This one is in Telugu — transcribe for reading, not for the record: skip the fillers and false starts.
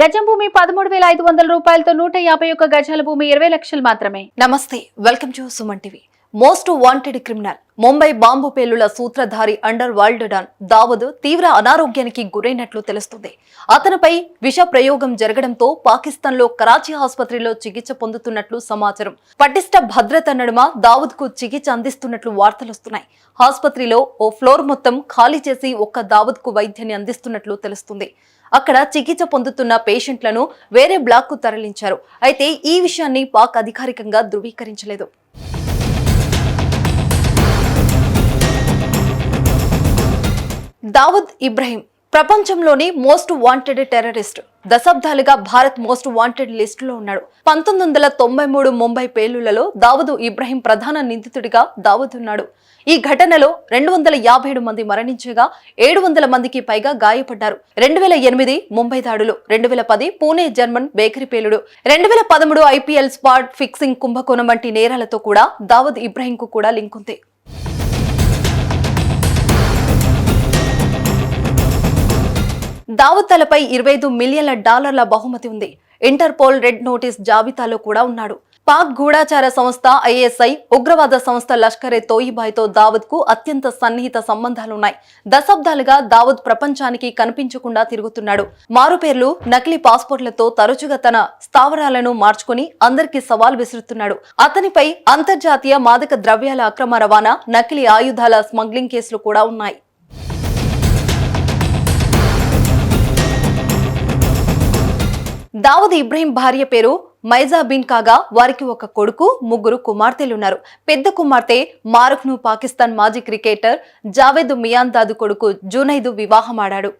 గజం భూమి 13,500 రూపాయలతో 151 గజాల భూమి 20 లక్షలు మాత్రమే. నమస్తే, welcome to Suman TV. Most wanted criminal Mumbai bomb పేలుల సూత్రధారి అండర్ వరల్డ్ డాన్ దావూద్ తీవ్ర అనారోగ్యానికి గురైనట్లు తెలుస్తుంది. అతనిపై విష ప్రయోగం జరగడంతో పాకిస్తాన్ లో కరాచీ ఆసుపత్రిలో చికిత్స పొందుతున్నట్లు సమాచారం. పటిష్ట భద్రత నడుమ దావూద్ కు చికిత్స అందిస్తున్నట్లు వార్తలొస్తున్నాయి. ఆసుపత్రిలో ఓ ఫ్లోర్ మొత్తం ఖాళీ చేసి ఒక్క దావూద్ కు వైద్యాన్ని అందిస్తున్నట్లు తెలుస్తుంది. అక్కడ చికిత్స పొందుతున్న పేషెంట్లను వేరే బ్లాక్ కు తరలించారు. అయితే ఈ విషయాన్ని పాక్ అధికారికంగా ధృవీకరించలేదు. దావూద్ ఇబ్రహీం ప్రపంచంలోని మోస్ట్ వాంటెడ్ టెర్రరిస్ట్. దశాబ్దాలుగా భారత్ మోస్ట్ వాంటెడ్ లిస్టులో ఉన్నాడు. 1993 ముంబై పేలుళ్లలో దావూద్ ఇబ్రహీం ప్రధాన నిందితుడిగా దావూద్ ఉన్నాడు. ఈ ఘటనలో 257 మంది మరణించగా 700 మందికి పైగా గాయపడ్డారు. 2008 ముంబై దాడులు, 2010 పూణే జర్మన్ బేకరీ పేలుడు, 2013 ఐపీఎల్ స్పాట్ ఫిక్సింగ్ కుంభకోణం వంటి నేరాలతో కూడా దావూద్ ఇబ్రహీం కు కూడా లింక్ ఉంది. దావూద్ తలపై $25 మిలియన్ల బహుమతి ఉంది. ఇంటర్పోల్ రెడ్ నోటీస్ జాబితాలో కూడా ఉన్నాడు. పాక్ గూఢాచార సంస్థ ఐఎస్ఐ, ఉగ్రవాద సంస్థ లష్కరే తోయిబాయ్తో దావూద్ కు అత్యంత సన్నిహిత సంబంధాలున్నాయి. దశాబ్దాలుగా దావూద్ ప్రపంచానికి కనిపించకుండా తిరుగుతున్నాడు. మారుపేర్లు, నకిలీ పాస్పోర్ట్లతో తరచుగా తన స్థావరాలను మార్చుకుని అందరికీ సవాల్ విసురుతున్నాడు. అతనిపై అంతర్జాతీయ మాదక ద్రవ్యాల అక్రమ రవాణా, నకిలీ ఆయుధాల స్మగ్లింగ్ కేసులు కూడా ఉన్నాయి. దావూద్ ఇబ్రహీం భార్య పేరు మైజా బిన్ కాగా వారికి ఒక కొడుకు, 3 కుమార్తెలున్నారు. పెద్ద కుమార్తె మారుఖ్ను పాకిస్తాన్ మాజీ క్రికెటర్ జావేద్ మియాందాద్ కొడుకు జునైద్ వివాహమాడాడు.